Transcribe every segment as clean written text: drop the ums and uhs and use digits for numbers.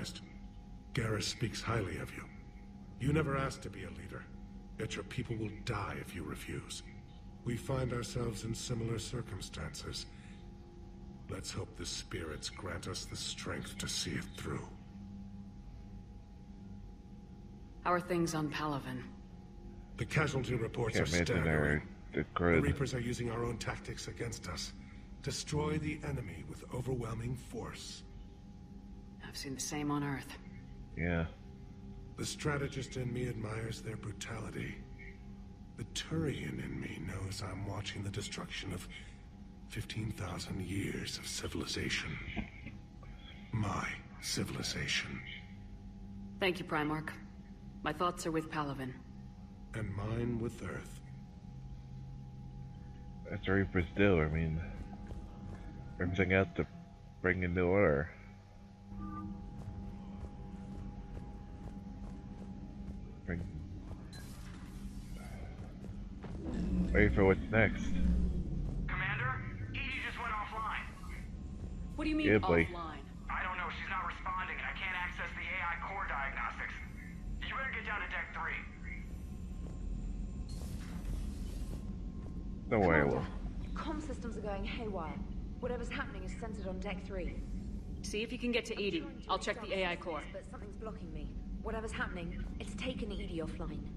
surprised. Garrus speaks highly of you. You never asked to be a leader, yet your people will die if you refuse. We find ourselves in similar circumstances. Let's hope the spirits grant us the strength to see it through. How are things on Palaven? The casualty reports are staggering. The Reapers are using our own tactics against us. Destroy the enemy with overwhelming force. I've seen the same on Earth. Yeah. The strategist in me admires their brutality. The Turian in me knows I'm watching the destruction of 15,000 years of civilization. My civilization. Thank you, Primarch. My thoughts are with Palaven. And mine with Earth. That's the Reapers do. I mean, everything out to bring into order. Wait for what's next. Commander, EDI just went offline. What do you mean offline? I don't know. She's not responding, and I can't access the AI core diagnostics. You better get down to Deck 3. No way I will. Comm systems are going haywire. Whatever's happening is centered on Deck 3. See if you can get to EDI. I'll check the AI core. But something's blocking me. Whatever's happening, it's taken EDI offline.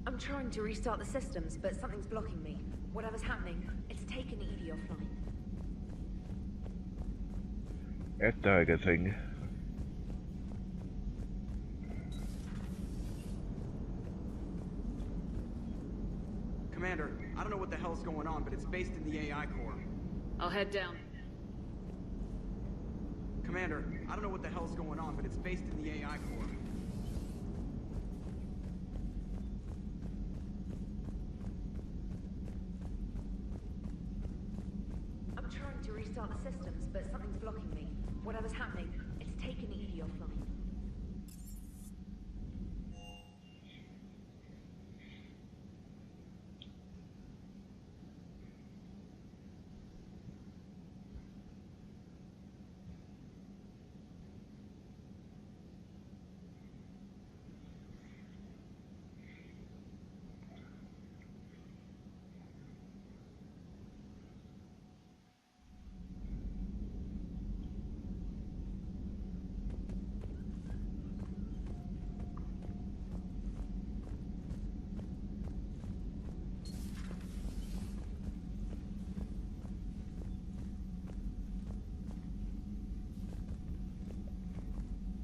I'm trying to restart the systems, but something's blocking me. Whatever's happening, it's taken EDI offline. That tiger thing. Commander, I don't know what the hell's going on, but it's based in the AI core. I'll head down. Commander, I don't know what the hell's going on, but it's based in the AI core. I'm trying to restart the systems, but something's blocking me. Whatever's happening, it's taken EDI offline.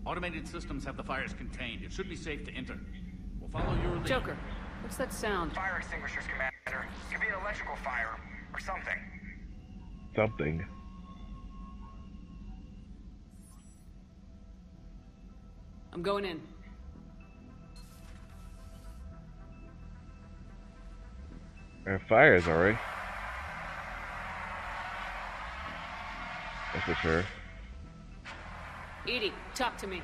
Automated systems have the fires contained. It should be safe to enter. We'll follow your lead. Joker, what's that sound? Fire extinguishers, Commander. Could be an electrical fire, or something. Something. I'm going in. There are fires already. That's for sure. EDI, talk to me.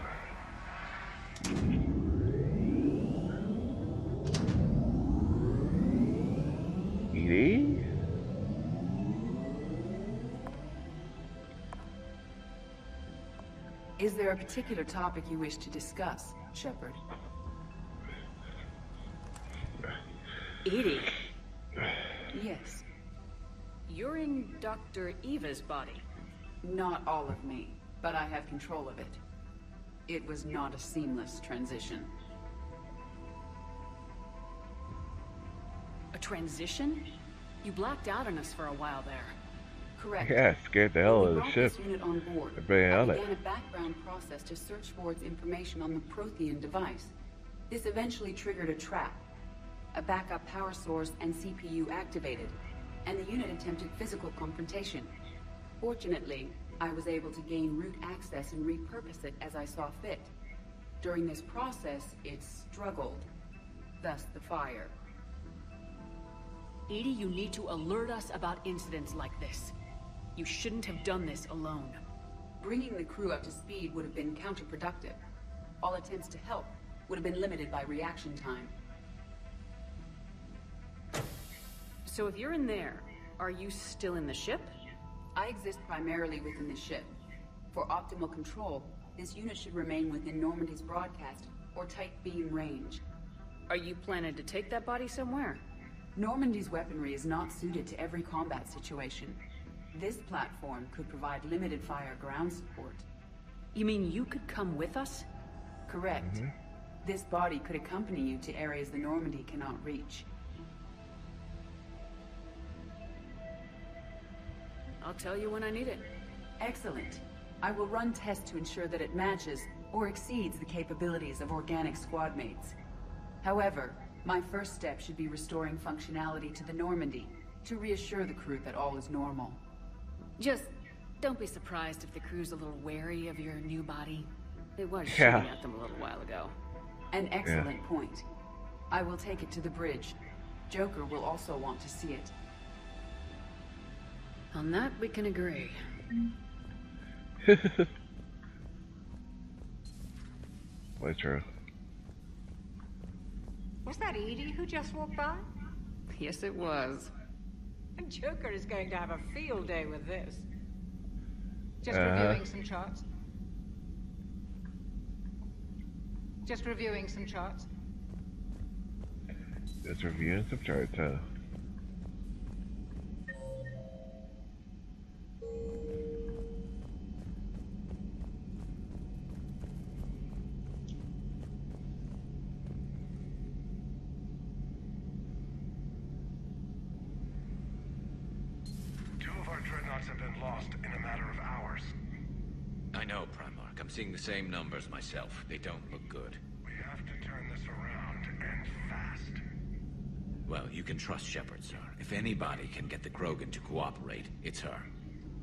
EDI? Is there a particular topic you wish to discuss, Shepard? EDI? Yes. You're in Dr. Eva's body. Not all of me, but I have control of it. It was not a seamless transition. A transition? You blacked out on us for a while there. Correct. Yeah, it scared the hell out of the ship. This unit on board. Everybody on it. I began a background process to search for its information on the Prothean device. This eventually triggered a trap. A backup power source and CPU activated, and the unit attempted physical confrontation. Fortunately, I was able to gain root access and repurpose it as I saw fit. During this process, it struggled. Thus the fire. EDI, you need to alert us about incidents like this. You shouldn't have done this alone. Bringing the crew up to speed would have been counterproductive. All attempts to help would have been limited by reaction time. So if you're in there, are you still in the ship? I exist primarily within the ship. For optimal control, this unit should remain within Normandy's broadcast or tight beam range. Are you planning to take that body somewhere? Normandy's weaponry is not suited to every combat situation. This platform could provide limited fire ground support. You mean you could come with us? Correct. This body could accompany you to areas the Normandy cannot reach. I'll tell you when I need it. Excellent. I will run tests to ensure that it matches or exceeds the capabilities of organic squad mates. However, my first step should be restoring functionality to the Normandy to reassure the crew that all is normal. Just don't be surprised if the crew's a little wary of your new body. It was shooting at them a little while ago. An excellent point. I will take it to the bridge. Joker will also want to see it. On that, we can agree. Quite true. Was that Edie who just walked by? Yes, it was. And Joker is going to have a field day with this. Just reviewing some charts. Just reviewing some charts. Just reviewing some charts, huh? Dreadnoughts have been lost in a matter of hours. I know, Primarch. I'm seeing the same numbers myself. They don't look good. We have to turn this around, and fast. Well, you can trust Shepard, sir. If anybody can get the Krogan to cooperate, it's her.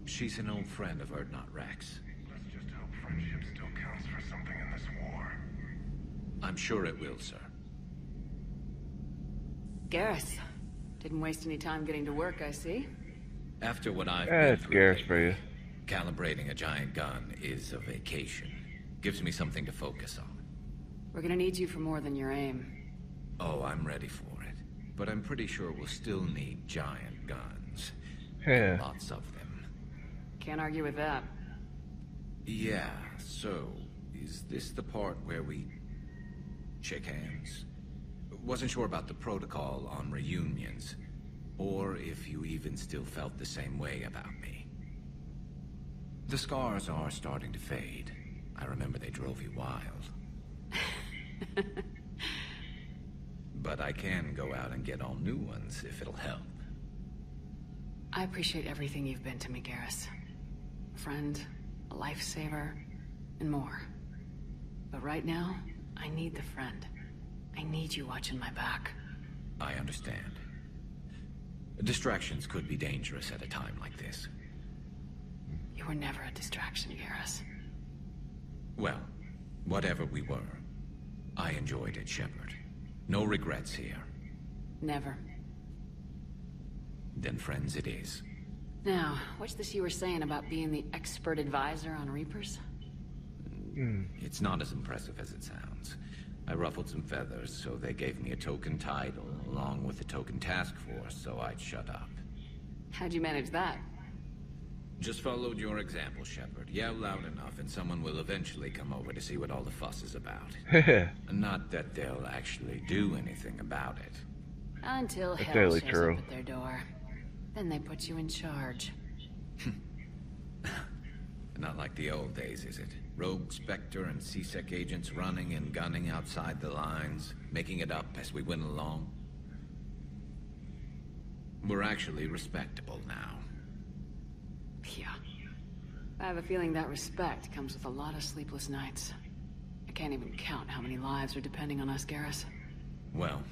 She's an old friend of Urdnot Rex. Let's just hope friendship still counts for something in this war. I'm sure it will, sir. Garrus. Didn't waste any time getting to work, I see. After what I've Yeah, been it's through Garrus lately, for you. calibrating a giant gun is a vacation. Gives me something to focus on. We're gonna need you for more than your aim. Oh, I'm ready for it. But I'm pretty sure we'll still need giant guns. Yeah. Lots of them. Can't argue with that. Yeah, so, is this the part where we shake hands? Wasn't sure about the protocol on reunions, or if you even still felt the same way about me. The scars are starting to fade. I remember they drove you wild. But I can go out and get all new ones if it'll help. I appreciate everything you've been to me, Garrus. A friend, a lifesaver, and more. But right now, I need the friend. I need you watching my back. I understand. Distractions could be dangerous at a time like this. You were never a distraction, Garrus. Well, whatever we were, I enjoyed it, Shepard. No regrets here. Never. Then friends it is. Now, what's this you were saying about being the expert advisor on Reapers? It's not as impressive as it sounds. I ruffled some feathers, so they gave me a token title, along with a token task force, so I'd shut up. How'd you manage that? Just followed your example, Shepard. Yell loud enough, and someone will eventually come over to see what all the fuss is about. Not that they'll actually do anything about it. Until That's hell totally shows true. up at their door. Then they put you in charge. Not like the old days, is it? Rogue Spectre and C-Sec agents running and gunning outside the lines, making it up as we went along. We're actually respectable now. Yeah. I have a feeling that respect comes with a lot of sleepless nights. I can't even count how many lives are depending on us, Garrus. Well,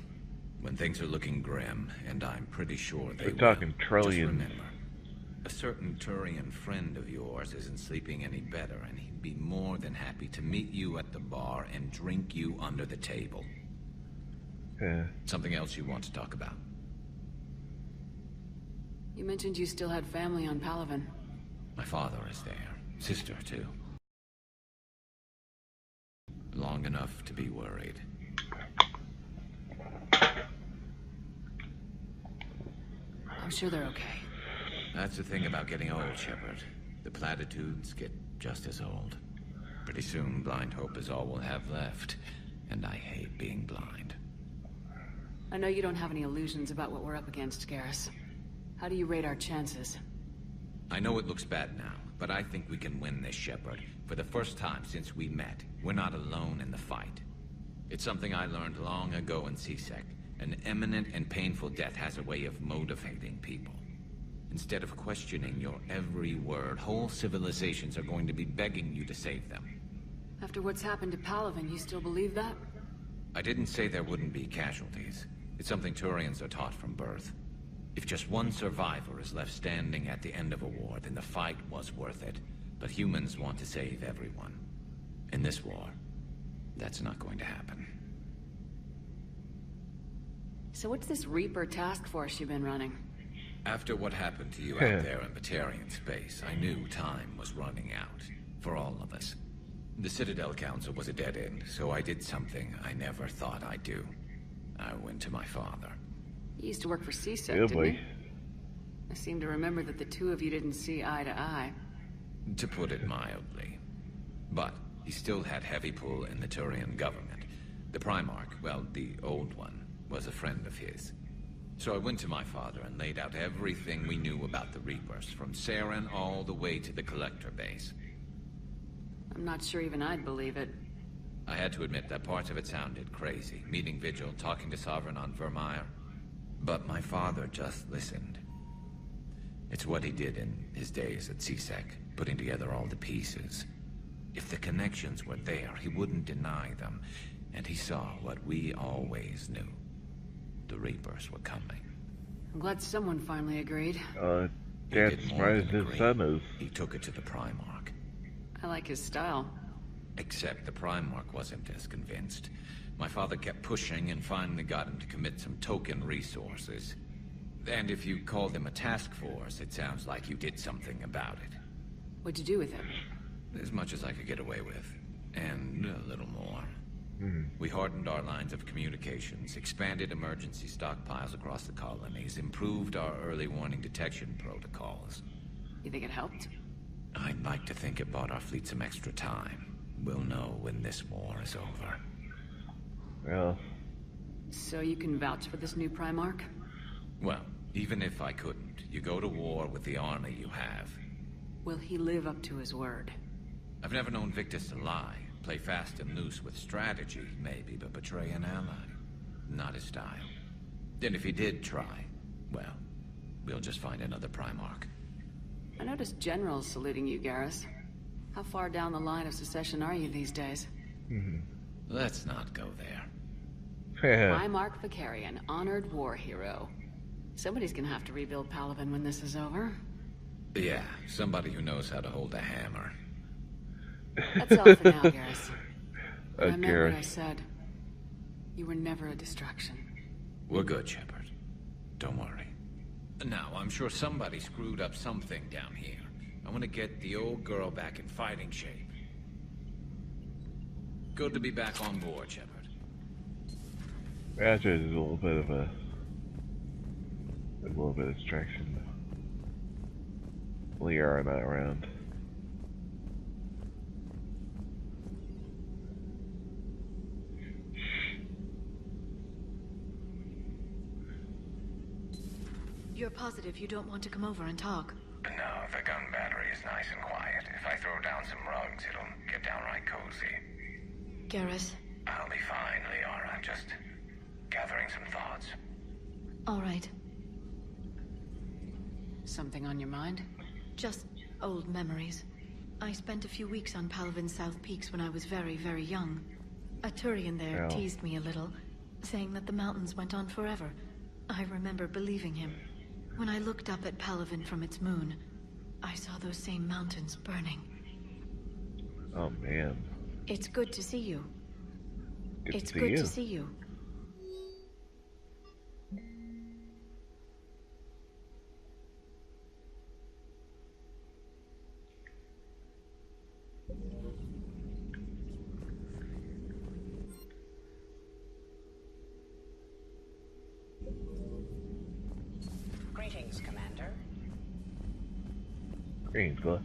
when things are looking grim, and I'm pretty sure they We're will, talking just trillions. remember, a certain Turian friend of yours isn't sleeping any better, and he'd be more than happy to meet you at the bar and drink you under the table. Yeah. Something else you want to talk about? You mentioned you still had family on Palaven. My father is there. Sister, too. Long enough to be worried. I'm sure they're okay. That's the thing about getting old, Shepard. The platitudes get just as old. Pretty soon, blind hope is all we'll have left. And I hate being blind. I know you don't have any illusions about what we're up against, Garrus. How do you rate our chances? I know it looks bad now, but I think we can win this, Shepard. For the first time since we met, we're not alone in the fight. It's something I learned long ago in C-Sec. An imminent and painful death has a way of motivating people. Instead of questioning your every word, whole civilizations are going to be begging you to save them. After what's happened to Palaven, you still believe that? I didn't say there wouldn't be casualties. It's something Turians are taught from birth. If just one survivor is left standing at the end of a war, then the fight was worth it. But humans want to save everyone. In this war, that's not going to happen. So what's this Reaper task force you've been running? After what happened to you out there in Batarian space, I knew time was running out. For all of us. The Citadel Council was a dead end, so I did something I never thought I'd do. I went to my father. You used to work for C-Sec, Yeah, didn't boy. you? I seem to remember that the two of you didn't see eye to eye. To put it mildly. But he still had heavy pull in the Turian government. The Primarch, well, the old one, was a friend of his. So I went to my father and laid out everything we knew about the Reapers, from Saren all the way to the Collector base. I'm not sure even I'd believe it. I had to admit that parts of it sounded crazy. Meeting Vigil, talking to Sovereign on Vermeer. But my father just listened. It's what he did in his days at C-Sec, putting together all the pieces. If the connections were there, he wouldn't deny them. And he saw what we always knew. The Reapers were coming. I'm glad someone finally agreed. He Can't did more surprise than his agree. son is. He took it to the Primarch. I like his style. Except the Primarch wasn't as convinced. My father kept pushing and finally got him to commit some token resources. And if you call them a task force, it sounds like you did something about it. What'd you do with him? As much as I could get away with. And a little more. We hardened our lines of communications, expanded emergency stockpiles across the colonies, improved our early warning detection protocols. You think it helped? I'd like to think it bought our fleet some extra time. We'll know when this war is over. Well, So you can vouch for this new Primarch? Well, even if I couldn't, you go to war with the army you have. Will he live up to his word? I've never known Victus to lie. Play fast and loose with strategy, maybe, but betray an ally. Not his style. And if he did try, well, we'll just find another Primarch. I noticed generals saluting you, Garrus. How far down the line of secession are you these days? Let's not go there. Primarch Vakarian, honored war hero. Somebody's gonna have to rebuild Palaven when this is over. Yeah, somebody who knows how to hold a hammer. That's all for now, Garrus. I meant what I Garrus. said. You were never a distraction. We're good, Shepard. Don't worry. Now, I'm sure somebody screwed up something down here. I want to get the old girl back in fighting shape. Good to be back on board, Shepard. Ratchet is a little bit of a distraction. Liara not around. You're positive you don't want to come over and talk? No, the gun battery is nice and quiet. If I throw down some rugs, it'll get downright cozy. Garrus? I'll be fine, Liara. Just gathering some thoughts. All right. Something on your mind? Just old memories. I spent a few weeks on Palaven's South Peaks when I was very, very young. A Turian there Yeah. teased me a little, saying that the mountains went on forever. I remember believing him. When I looked up at Palaven from its moon, I saw those same mountains burning. Oh man. It's good to see you. It's see good you. to see you. Greetings, Commander. Greetings, Glenn.